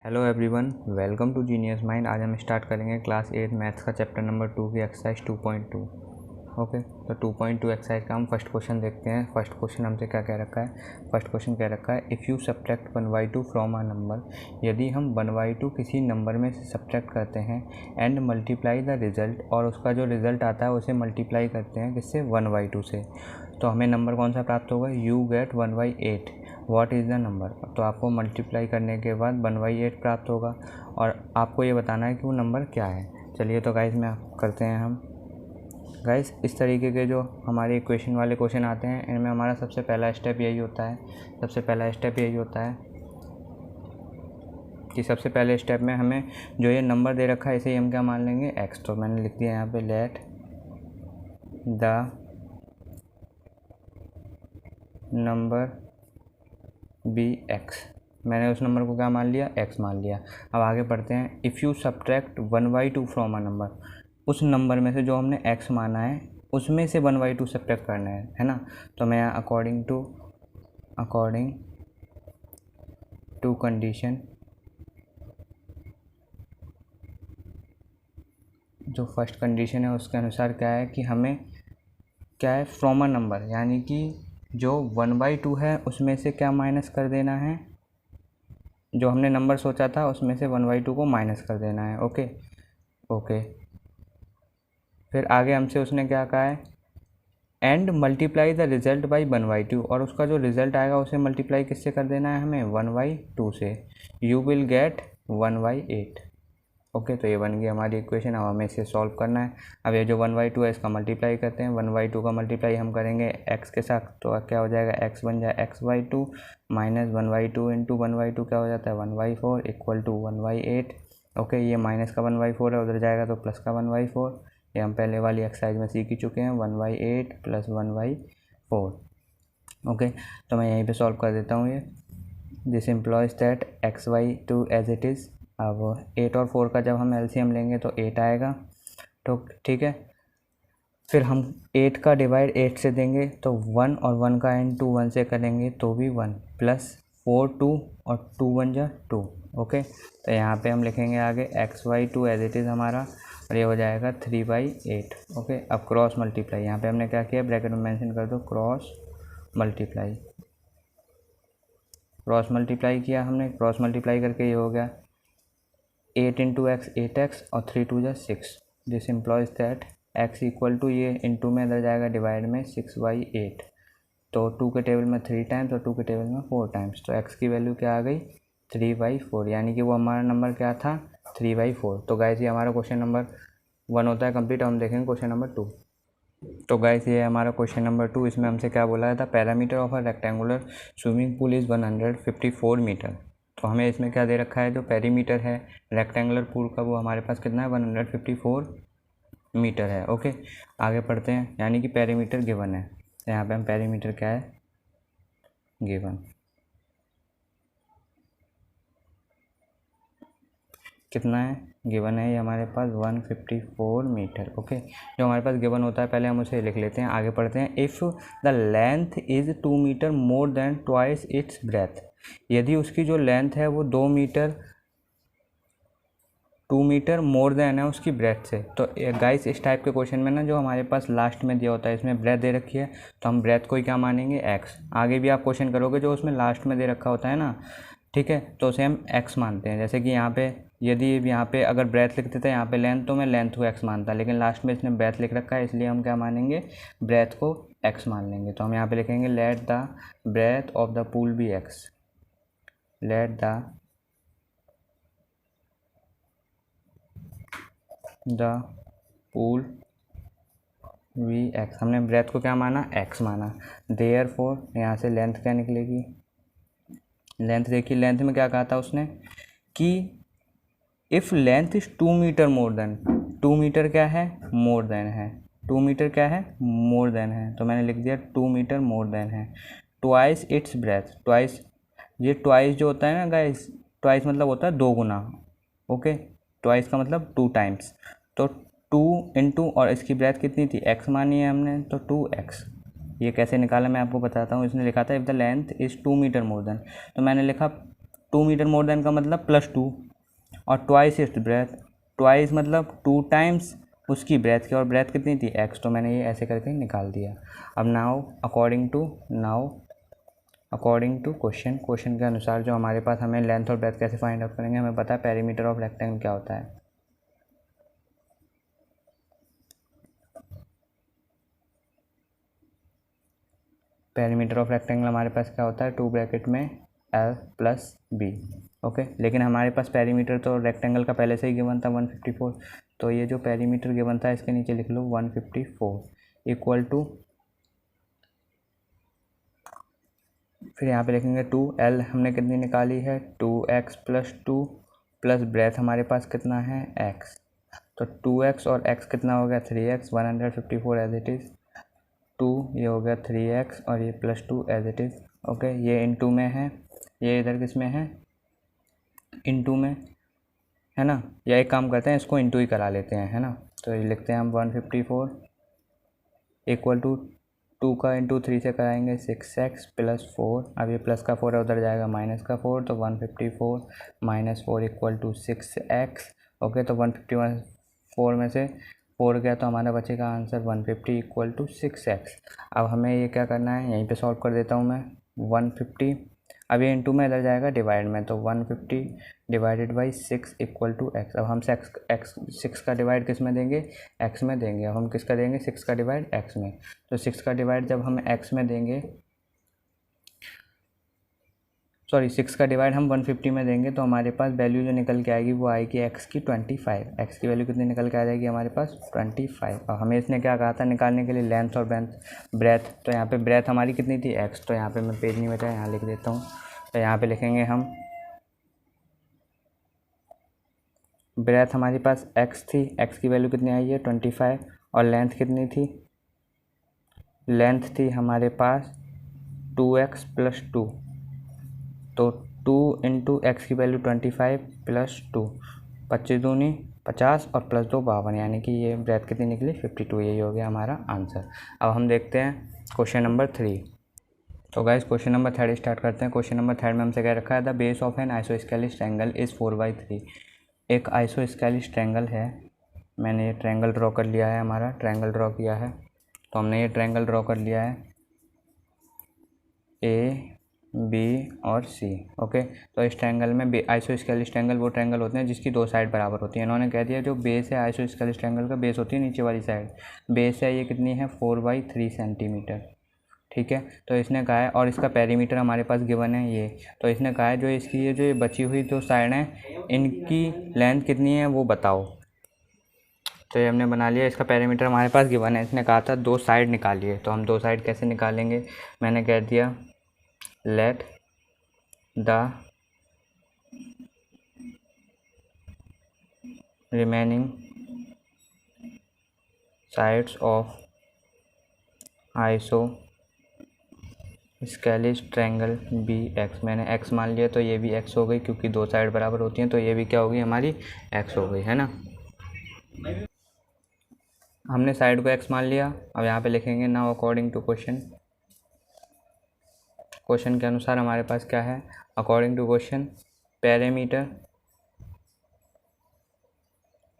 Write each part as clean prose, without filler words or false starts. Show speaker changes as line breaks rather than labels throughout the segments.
Hello everyone, welcome to genius mind. आज हम start करेंगे क्लास 8 मैथ्स का चैप्टर नंबर 2 की एक्सरसाइज 2.2। ओके, तो 2.2 एक्सरसाइज का हम फर्स्ट क्वेश्चन देखते हैं। फर्स्ट क्वेश्चन हमसे क्या कह रखा है? फर्स्ट क्वेश्चन कह रखा है if you subtract 1/2 from a number. यदि हम 1/2 किसी नंबर में से सब्ट्रैक्ट करते हैं एंड मल्टीप्लाई द रिज़ल्ट, और उसका जो रिज़ल्ट आता है उसे मल्टीप्लाई करते हैं किससे? 1/2 से, तो हमें नंबर कौन सा प्राप्त होगा? You get 1/8। What is the number? तो आपको मल्टीप्लाई करने के बाद 1/8 प्राप्त होगा और आपको ये बताना है कि वो नंबर क्या है। चलिए तो गाइस में करते हैं हम। गाइस, इस तरीके के जो हमारे इक्वेशन वाले क्वेश्चन आते हैं इनमें हमारा सबसे पहला स्टेप यही होता है कि सबसे पहले स्टेप में हमें जो ये नंबर दे रखा है इसे ही हम क्या मान लेंगे? एक्स। तो मैंने लिख दिया यहाँ पे let the number be x. मैंने उस नंबर को क्या मान लिया? एक्स मान लिया। अब आगे बढ़ते हैं। If you subtract 1/2 from a number, उस नंबर में से जो हमने एक्स माना है उसमें से 1/2 सब्ट्रैक्ट करना है ना। तो मैं अकॉर्डिंग टू कंडीशन, जो फर्स्ट कंडीशन है उसके अनुसार क्या है कि हमें क्या है? फ्रॉम अ नंबर, यानी कि जो 1/2 है उसमें से क्या माइनस कर देना है? जो हमने नंबर सोचा था उसमें से 1/2 को माइनस कर देना है। ओके। फिर आगे हमसे उसने क्या कहा है? And multiply the result by 1/2, और उसका जो रिजल्ट आएगा उसे मल्टीप्लाई किससे कर देना है हमें? 1/2 से। You will get 1/8। ओके, तो ये बन गई हमारी इक्वेशन। अब हमें इसे सॉल्व करना है। अब ये जो 1/2 है इसका मल्टीप्लाई करते हैं। 1/2 का मल्टीप्लाई हम करेंगे एक्स के साथ, तो क्या हो जाएगा? एक्स बन जाए x/2 माइनस 1/2 इंटू 1/2 क्या हो जाता है? 1/4 इक्वल टू 1/8। ओके, ये माइनस का 1/4 है, उधर जाएगा तो प्लस का 1/4। ये हम पहले वाली एक्सरसाइज में सीख ही चुके हैं, 1/8 प्लस 1/4। ओके, तो मैं यहीं पे सॉल्व कर देता हूँ ये। This implies that x/2 as it is. अब 8 और 4 का जब हम एलसीएम लेंगे तो 8 आएगा, तो ठीक है। फिर हम 8 का डिवाइड 8 से देंगे तो 1, और 1 का इंटू 1 से करेंगे तो भी 1, प्लस 4 2 और 2 1 जा 2। ओके, तो यहाँ पे हम लिखेंगे आगे x/2 एज इट इज़ हमारा, और ये हो जाएगा 3/8। ओके, अब क्रॉस मल्टीप्लाई, यहाँ पे हमने क्या किया? ब्रैकेट में मेंशन कर दो क्रॉस मल्टीप्लाई किया हमने। क्रॉस मल्टीप्लाई करके ये हो गया 8 इंटू एक्स 8x और 3 2 जा 6। This implies that x equal to, ये इंटू में इधर जाएगा डिवाइड में 6/8, तो 2 के टेबल में 3 टाइम्स और 2 के टेबल में 4 टाइम्स, तो x की वैल्यू क्या आ गई? 3/4, यानी कि वो हमारा नंबर क्या था? 3/4। तो गाइस ये हमारा क्वेश्चन नंबर 1 होता है कंप्लीट। हम देखेंगे क्वेश्चन नंबर 2। तो गाइस ये हमारा क्वेश्चन नंबर 2। इसमें हमसे क्या बोला था? Parameter of a rectangular swimming pool is 154 metre. तो हमें इसमें क्या दे रखा है? जो पेरीमीटर है रेक्टेंगुलर पूल का वो हमारे पास कितना है? 154 मीटर है। ओके, आगे पढ़ते हैं। यानी कि पेरीमीटर गिवन है, यहाँ पे हम पेरीमीटर क्या है? गिवन कितना है? गिवन है ये हमारे पास 154 मीटर। ओके, जो हमारे पास गिवन होता है पहले हम उसे लिख लेते हैं। आगे पढ़ते हैं। If the length is 2 metre more than twice its breadth, यदि उसकी जो लेंथ है वो 2 मीटर मोर देन है उसकी ब्रेथ से। तो गाइस इस टाइप के क्वेश्चन में ना जो हमारे पास लास्ट में दिया होता है, इसमें ब्रेथ दे रखी है तो हम ब्रेथ को ही क्या मानेंगे? एक्स। आगे भी आप क्वेश्चन करोगे जो उसमें लास्ट में दे रखा होता है ना, ठीक है, तो उसे हम एक्स मानते हैं। जैसे कि यहाँ पे यदि यहाँ पे अगर ब्रेथ लिखते थे यहाँ पे लेंथ, तो मैं लेंथ को एक्स मानता, लेकिन लास्ट में इसने ब्रेथ लिख रखा है इसलिए हम क्या मानेंगे? ब्रेथ को एक्स मान लेंगे। तो हम यहाँ पे लिखेंगे let the breadth of the pool be x. Let the pool be x. हमने ब्रेथ को क्या माना? एक्स माना। देयरफॉर यहाँ से लेंथ क्या निकलेगी? लेंथ देखिए, लेंथ में क्या कहा था उसने कि if length is 2 metre more than, 2 metre क्या है? मोर देन है। 2 मीटर क्या है? मोर देन है, तो मैंने लिख दिया 2 मीटर मोर देन है। ट्वाइस इट्स ब्रेथ, ट्वाइस, ये ट्वाइस जो होता है ना गाइस, ट्वाइस मतलब होता है 2 गुना। ओके, ट्वाइस का मतलब 2 टाइम्स, तो 2 इंटू, और इसकी ब्रेथ कितनी थी? एक्स मानी है हमने, तो 2x। ये कैसे निकाला मैं आपको बताता हूँ। इसने लिखा था if the length is 2 metre more than, तो मैंने लिखा 2 मीटर मोर देन का मतलब +2 और ट्वाइस इट्स ब्रेथ, ट्वाइस मतलब 2 टाइम्स उसकी ब्रेथ की, और ब्रेथ कितनी थी x, तो मैंने ये ऐसे करके निकाल दिया। अब नाउ अकॉर्डिंग टू क्वेश्चन के अनुसार जो हमारे पास, हमें लेंथ और ब्रेथ कैसे फाइंड आउट करेंगे, हमें पता है पेरीमीटर ऑफ रेक्टेंगल क्या होता है। पेरीमीटर ऑफ रेक्टेंगल हमारे पास क्या होता है, 2 ब्रैकेट में L + B। ओके, लेकिन हमारे पास पेरीमीटर तो रेक्टेंगल का पहले से ही गिवन था 154, तो ये जो पेरीमीटर गिवन था इसके नीचे लिख लो 154 इक्वल टू, फिर यहाँ पे लिखेंगे 2L हमने कितनी निकाली है 2x + 2 प्लस ब्रेथ हमारे पास कितना है x, तो 2x और x कितना हो गया 3x, 154 एज इट इज़ 2, ये हो गया 3x और ये +2 एज इट इज़। ओके, ये इनटू में है, ये इधर किस में है इनटू में, है ना, या एक काम करते हैं इसको इनटू ही करा लेते हैं, है ना, तो ये लिखते हैं हम 154 इक्वल टू 2 का इंटू 3 से कराएंगे 6x + 4, अब ये प्लस का 4 है उधर जाएगा माइनस का 4, तो 154 - 4 इक्वल टू 6x। ओके, तो 154 में से 4 गया तो हमारा बचेगा आंसर 150 इक्वल टू 6x। अब हमें ये क्या करना है, यहीं पे सॉल्व कर देता हूँ मैं 150, अब ये इंटू में इधर जाएगा डिवाइड में, तो 150 divided by 6 equal to x। अब हम x 6 का डिवाइड किस में देंगे, x में देंगे। अब हम किसका देंगे 6 का डिवाइड x में, तो 6 का डिवाइड जब हम x में देंगे, सॉरी 6 का डिवाइड हम 150 में देंगे, तो हमारे पास वैल्यू जो निकल के आएगी वो आएगी x की 25। x की वैल्यू कितनी निकल के आ जाएगी हमारे पास 25। और हमें इसने क्या कहा था निकालने के लिए, लेंथ और ब्रेथ, तो यहाँ पे ब्रेथ हमारी कितनी थी x, तो यहाँ पे मैं पेज नहीं बचा यहाँ लिख देता हूँ, तो यहाँ पे लिखेंगे हम ब्रेथ हमारे पास x थी, x की वैल्यू कितनी आई है 25, और लेंथ कितनी थी, लेंथ थी हमारे पास 2x + 2, तो 2 इंटू एक्स की वैल्यू 25 + 2, 25 दूनी 50 और +2 52, यानी कि ये ब्रेथ कितनी निकली 52, यही हो गया हमारा आंसर। अब हम देखते हैं क्वेश्चन नंबर 3। तो गाइस क्वेश्चन नंबर 3 स्टार्ट करते हैं। क्वेश्चन नंबर 3 में हमसे क्या रखा है, the base of an isosceles triangle is 4/3। एक आइसोस्केलिस ट्रायंगल है, मैंने ये ट्रायंगल ड्रॉ कर लिया है, हमारा ट्रायंगल ड्रॉ किया है, तो हमने ये ट्रायंगल ड्रॉ कर लिया है A, B और C। ओके, तो इस ट्रायंगल में आइसोस्केलिस ट्रायंगल वो ट्रायंगल होते हैं जिसकी 2 साइड बराबर होती है। इन्होंने कह दिया जो बेस है आइसोस्केलिस ट्रायंगल का, बेस होती है नीचे वाली साइड, बेस है ये कितनी है 4/3 सेंटीमीटर। ठीक है, तो इसने कहा है, और इसका पेरीमीटर हमारे पास गिवन है ये, तो इसने कहा है जो इसकी ये जो बची हुई 2 साइड हैं इनकी लेंथ कितनी है वो बताओ। तो ये हमने बना लिया, इसका पेरीमीटर हमारे पास गिवन है, इसने कहा था 2 साइड निकालिए, तो हम 2 साइड कैसे निकालेंगे, मैंने कह दिया let the remaining sides of isosceles triangle be x, मैंने x मान लिया तो ये भी x हो गई, क्योंकि 2 साइड बराबर होती हैं, तो ये भी क्या होगी हमारी x हो गई, है ना। हमने साइड को x मान लिया, अब यहाँ पे लिखेंगे नाउ अकॉर्डिंग टू क्वेश्चन के अनुसार हमारे पास क्या है, according to question perimeter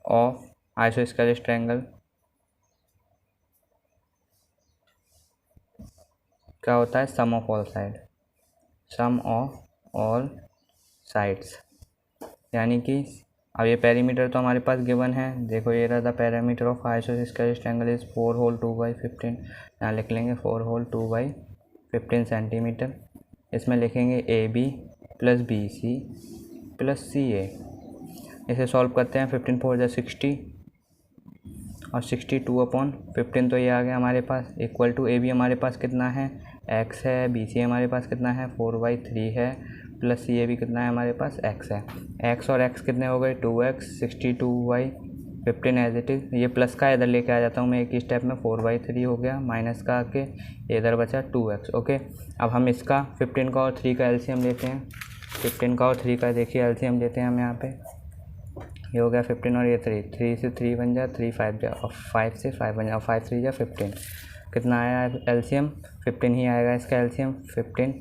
of isosceles triangle क्या होता है, सम ऑफ ऑल साइड्स, यानी कि अब ये पेरीमीटर तो हमारे पास गिवन है, देखो ये रहा था perimeter of isosceles triangle is 4 whole 2/15, यहाँ लिख लेंगे 4 होल 2/15 सेंटीमीटर। इसमें लिखेंगे AB + BC + CA, इसे सॉल्व करते हैं, 15 4 = 60 और 62/15, तो ये आ गया हमारे पास इक्वल टू AB हमारे पास कितना है x है, BC हमारे पास कितना है 4/3 है, प्लस CA भी कितना है हमारे पास x है, x और x कितने हो गए 2x, 62/15 एज इट इज़, ये प्लस का इधर लेके आ जाता हूँ मैं एक ही स्टेप में, 4/3 हो गया, माइनस का आके इधर बचा 2x। ओके, अब हम इसका 15 का और 3 का एलसीएम लेते हैं, 15 का और 3 का देखिए एलसीएम लेते हैं हम यहाँ पे, ये हो गया 15 और ये 3 से 3 बन जाए, 3 5 जा, और 5 से 5 बन जाए, 5 3 जा 15, कितना आया एलसीएम 15 ही आएगा इसका एलसीएम 15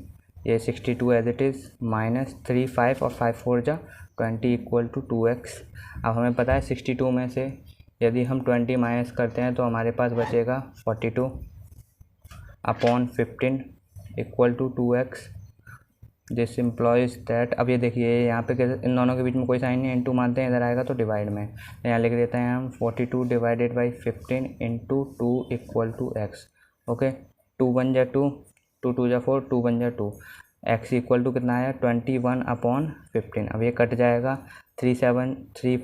ये 62 एज इट इज़ माइनस 3 5 और 5 4 जा 20 इक्वल टू 2x। अब हमें पता है 62 में से यदि हम 20 माइनस करते हैं तो हमारे पास बचेगा 42 upon 15 equal to 2x। This implies that, अब ये देखिए यहाँ पे कैसे इन दोनों के बीच में कोई साइन नहीं, इनटू मानते हैं, इधर आएगा तो डिवाइड में, यहाँ लिख देते हैं हम 42 divided by 15 into 2 equal to x. Okay, 2 1 जा 2, 2 2 जा 4, 2 1 जा 2, एक्स इक्वल टू कितना आया 21 अपॉन 15। अब ये कट जाएगा, 3 7 3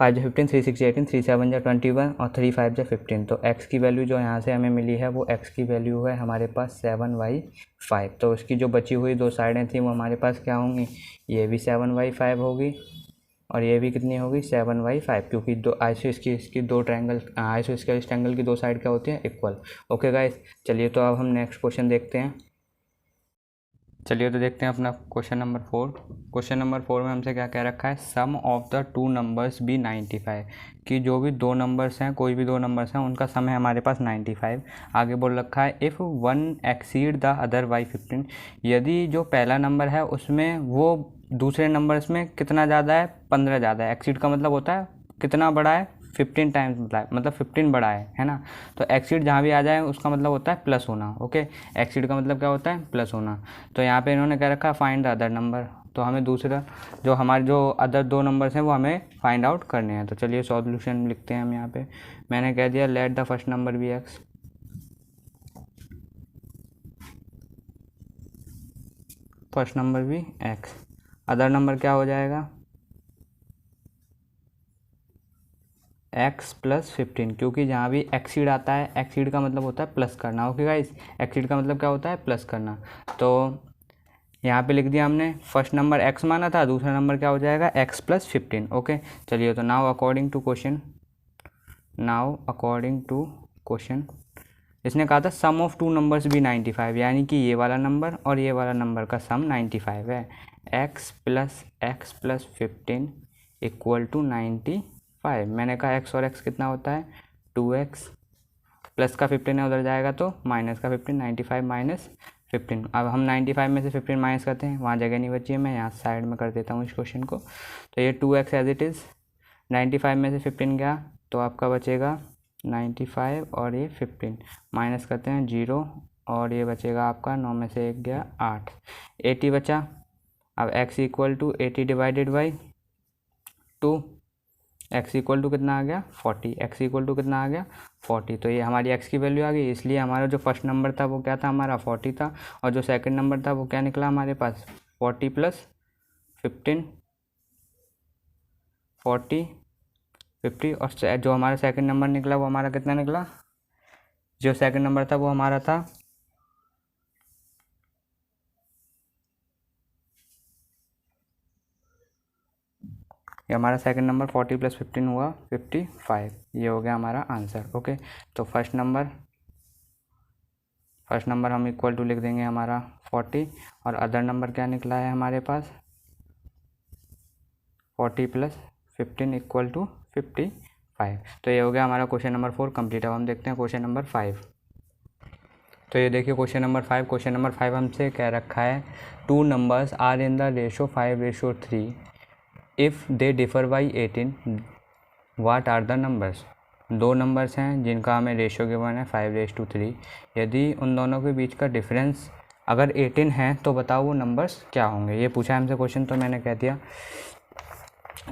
5 जा 15, 3 6 जा 18, 3 7 जा 21 और 3 5 जा 15। तो x की वैल्यू जो यहाँ से हमें मिली है वो x की वैल्यू है हमारे पास 7/5। तो उसकी जो बची हुई दो साइडें थी वो हमारे पास क्या होंगी, ये भी 7/5 होगी और ये भी कितनी होगी 7/5, क्योंकि दो इसकी दो ट्रायंगल आइसोस्केलिस ट्रायंगल की दो साइड क्या होती हैं, इक्वल। ओके गाइस, चलिए तो अब हम नेक्स्ट क्वेश्चन देखते हैं। चलिए तो देखते हैं अपना क्वेश्चन नंबर 4। क्वेश्चन नंबर 4 में हमसे क्या कह रखा है, sum of the two numbers be 95, कि जो भी दो नंबर्स हैं, कोई भी दो नंबर्स हैं, उनका सम है हमारे पास 95। आगे बोल रखा है if one exceed the other by 15, यदि जो पहला नंबर है उसमें वो दूसरे नंबर्स में कितना ज़्यादा है, 15 ज़्यादा है। एक्सीड का मतलब होता है कितना बड़ा है, 15 टाइम्स मतलब 15 बड़ा है ना। तो एक्सीड जहाँ भी आ जाए उसका मतलब होता है प्लस होना। ओके, एक्सीड का मतलब क्या होता है, प्लस होना। तो यहाँ पे इन्होंने क्या रखा, फाइंड द अदर नंबर, तो हमें दूसरा जो हमारे जो अदर दो नंबर्स हैं वो हमें फाइंड आउट करने हैं। तो चलिए सॉल्यूशन लिखते हैं हम यहाँ पे। मैंने कह दिया let the first number be x, first number भी एक्स, अदर नंबर क्या हो जाएगा x प्लस 15, क्योंकि जहाँ भी एक्सीड आता है, एक्सीड का मतलब होता है प्लस करना। ओके गाइस, एक्सीड का मतलब क्या होता है, प्लस करना। तो यहाँ पे लिख दिया हमने, फर्स्ट नंबर x माना था, दूसरा नंबर क्या हो जाएगा x प्लस 15। ओके, चलिए तो नाउ अकॉर्डिंग टू क्वेश्चन, इसने कहा था सम ऑफ टू नंबर्स भी 95, यानी कि ये वाला नंबर और ये वाला नंबर का सम 95 है। x plus 15 equal to 95। मैंने कहा x और x कितना होता है 2x, प्लस का 15 है उधर जाएगा तो माइनस का 15, 95 माइनस 15। अब हम 95 में से 15 माइनस करते हैं, वहाँ जगह नहीं बची है, मैं यहाँ साइड में कर देता हूँ इस क्वेश्चन को। तो ये 2x एज इट इज़, 95 में से 15 गया तो आपका बचेगा 95 और ये 15 माइनस करते हैं 0 और ये बचेगा आपका 9 में से 1 गया 8, 80 बचा। अब x equal to 80 divided by 2, x equal to कितना आ गया 40, x इक्वल टू कितना आ गया 40। तो ये हमारी x की वैल्यू आ गई, इसलिए हमारा जो फर्स्ट नंबर था वो क्या था हमारा 40 था, और जो सेकंड नंबर था वो क्या निकला हमारे पास 40 प्लस 15, 40 50, और जो हमारा सेकंड नंबर निकला वो हमारा कितना निकला, जो सेकंड नंबर था वो हमारा था ये हमारा सेकंड नंबर 40 प्लस 15 हुआ 55। ये हो गया हमारा आंसर। ओके, तो फर्स्ट नंबर हम इक्वल टू लिख देंगे हमारा 40, और अदर नंबर क्या निकला है हमारे पास 40 प्लस 15 इक्वल टू 55। तो ये हो गया हमारा क्वेश्चन नंबर 4 कंप्लीट। अब हम देखते हैं क्वेश्चन नंबर 5। तो ये देखिए क्वेश्चन नंबर 5 हमसे कह रखा है two numbers are in the ratio 5:3 if they differ by 18 what are the numbers. दो नंबर्स हैं जिनका हमें रेशो गिवन है 5:3, यदि उन दोनों के बीच का डिफरेंस अगर 18 है तो बताओ वो नंबर्स क्या होंगे। ये पूछा है हमसे क्वेश्चन, तो मैंने कह दिया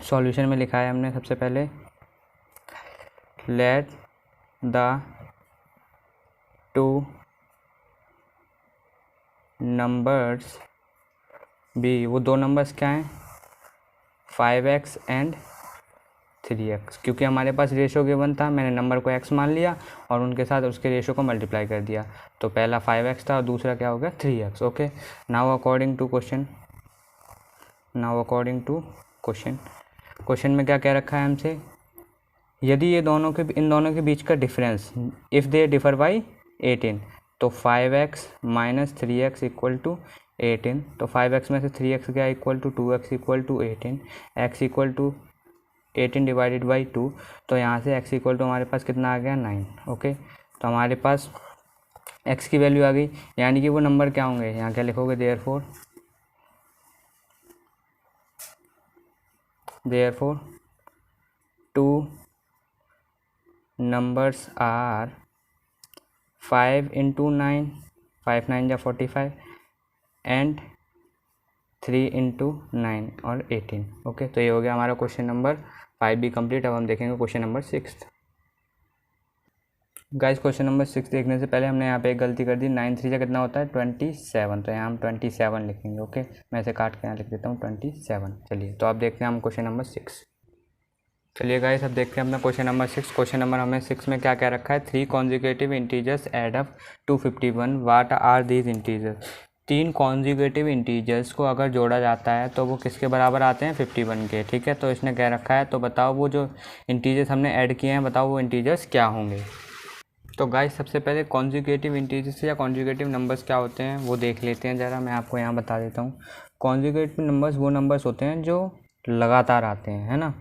सॉल्यूशन में लिखा है हमने सबसे पहले let the two numbers be, वो दो नंबर्स क्या हैं 5x एंड 3x, क्योंकि हमारे पास रेशो गिवन था, मैंने नंबर को x मान लिया और उनके साथ उसके रेशो को मल्टीप्लाई कर दिया। तो पहला 5x था और दूसरा क्या हो गया 3x। Okay, now according to question में क्या कह रखा है हमसे, यदि इन दोनों के बीच का difference if they differ by 18 तो 5x minus 3x equal to 18। तो 5x में से 3x गया equal to 2x equal to 18, x equal to 18 divided by 2। तो यहाँ से x इक्वल टू हमारे पास कितना आ गया 9। ओके, तो हमारे पास एक्स की वैल्यू आ गई, यानी कि वो नंबर क्या होंगे, यहाँ क्या लिखोगे, therefore two numbers are 5 into 9, 5 9 जा 45 एंड 3 into 9 और 18। ओके, तो ये हो गया हमारा क्वेश्चन नंबर 5 भी कंप्लीट। अब हम देखेंगे question number 6। Guys question number 6 देखने से पहले हमने यहाँ पे एक गलती कर दी, 9 3 से कितना होता है 27, तो यहाँ हम 27 लिखेंगे। ओके, मैं इसे काट के यहाँ लिख देता हूँ 27। चलिए, तो अब देखते हैं हम क्वेश्चन नंबर 6। चलिए गाइस, अब देखते हैं अपना क्वेश्चन नंबर 6। क्वेश्चन नंबर हमें 6 में क्या क्या रखा है, 3 consecutive integers add up to 51, what are these integers. 3 consecutive integers को अगर जोड़ा जाता है तो वो किसके बराबर आते हैं, 51 के। ठीक है, तो इसने क्या रखा है, तो बताओ वो जो इंटीजर्स हमने ऐड किए हैं, बताओ वो इंटीजर्स क्या होंगे। तो गाइस सबसे पहले कॉन्जिक्यूटिव इंटीजर्स या कॉन्जिक्यूटिव नंबर्स क्या होते हैं वो देख लेते हैं ज़रा। मैं आपको यहाँ बता देता हूँ। कॉन्जिक्यूटिव नंबर्स वो नंबर्स होते हैं जो लगातार आते हैं, है ना।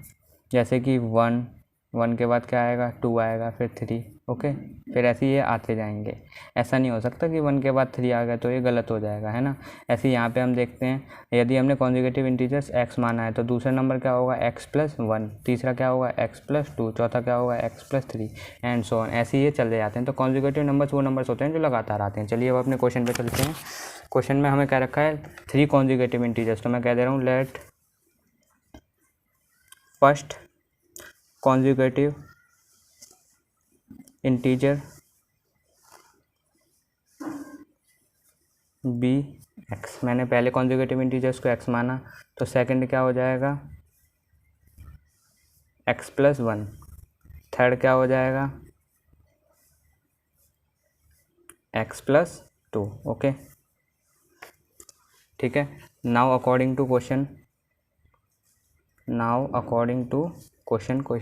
जैसे कि 1 के बाद क्या आएगा, 2 आएगा, फिर 3। ओके, फिर ऐसे ये आते जाएंगे। ऐसा नहीं हो सकता कि 1 के बाद 3 आ गया तो ये गलत हो जाएगा, है ना। ऐसे यहाँ पे हम देखते हैं, यदि हमने कॉन्जिक्यूटिव इंटीजर्स x माना है तो दूसरा नंबर क्या होगा, x+1, तीसरा क्या होगा, x+2, चौथा क्या होगा, x+3 एंड सो ऑन। ऐसे ये चले जाते हैं। तो कॉन्जिक्यूटिव नंबर्स वो नंबर्स होते हैं जो लगातार आते हैं। चलिए अब अपने क्वेश्चन पर चलते हैं। क्वेश्चन में हमें क्या रखा है, 3 कॉन्जिक्यूटिव इंटीजर्स। तो मैं कह दे रहा हूँ, let first consecutive integer be x. मैंने पहले कॉन्जिक्यूटिव इंटीजर्स को x माना, तो सेकंड क्या हो जाएगा, x+1। थर्ड क्या हो जाएगा, x+2। ओके, ठीक है। नाउ अकॉर्डिंग टू क्वेश्चन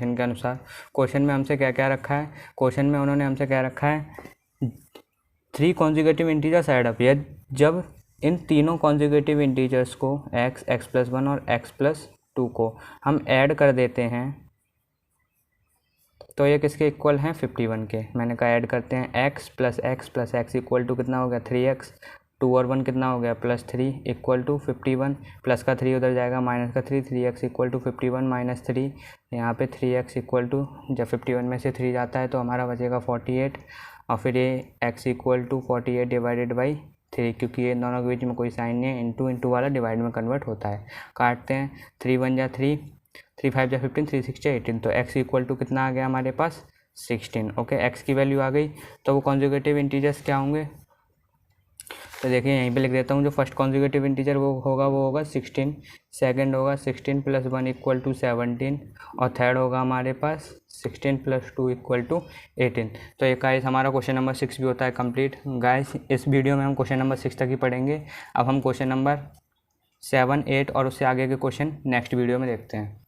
के अनुसार क्वेश्चन में हमसे क्या क्या रखा है, क्वेश्चन में उन्होंने हमसे क्या रखा है, 3 कॉन्जिक्यूटिव इंटीजर्स ऐड अप। जब इन तीनों कॉन्जिक्यूटिव इंटीजर्स को x, x+1 और x+2 को हम ऐड कर देते हैं तो ये किसके इक्वल हैं, 51 के। मैंने कहा ऐड करते हैं, x + x + x equal to कितना हो गया, 3x, 2 और 1 कितना हो गया, +3 इक्वल टू 51। प्लस का 3 उधर जाएगा, माइनस का 3, 3x इक्वल टू 51 - 3। यहाँ पे 3x इक्वल टू, जब 51 में से 3 जाता है तो हमारा बचेगा 48, और फिर ये x equal to 48 divided by 3, क्योंकि ये दोनों के बीच में कोई साइन नहीं है, इंटू वाला डिवाइड में कन्वर्ट होता है। काटते हैं, 3 1 जा 3, 3 5 जा 15, 3 6 जा 18। तो x इक्वल टू कितना आ गया हमारे पास, 16। ओके, x की वैल्यू आ गई। तो वो कॉन्जिक्यूटिव इंटीजर्स क्या होंगे, तो देखिए यहीं पे लिख देता हूँ। जो फर्स्ट कॉन्जिक्यूटिव इंटीजर वो होगा 16, सेकंड होगा 16 + 1 इक्वल टू 17, और थर्ड होगा हमारे पास 16 + 2 इक्वल टू 18। तो ये गाइस हमारा क्वेश्चन नंबर 6 भी होता है कंप्लीट। गाइस इस वीडियो में हम क्वेश्चन नंबर 6 तक ही पढ़ेंगे। अब हम क्वेश्चन नंबर 7 8 और उससे आगे के क्वेश्चन नेक्स्ट वीडियो में देखते हैं।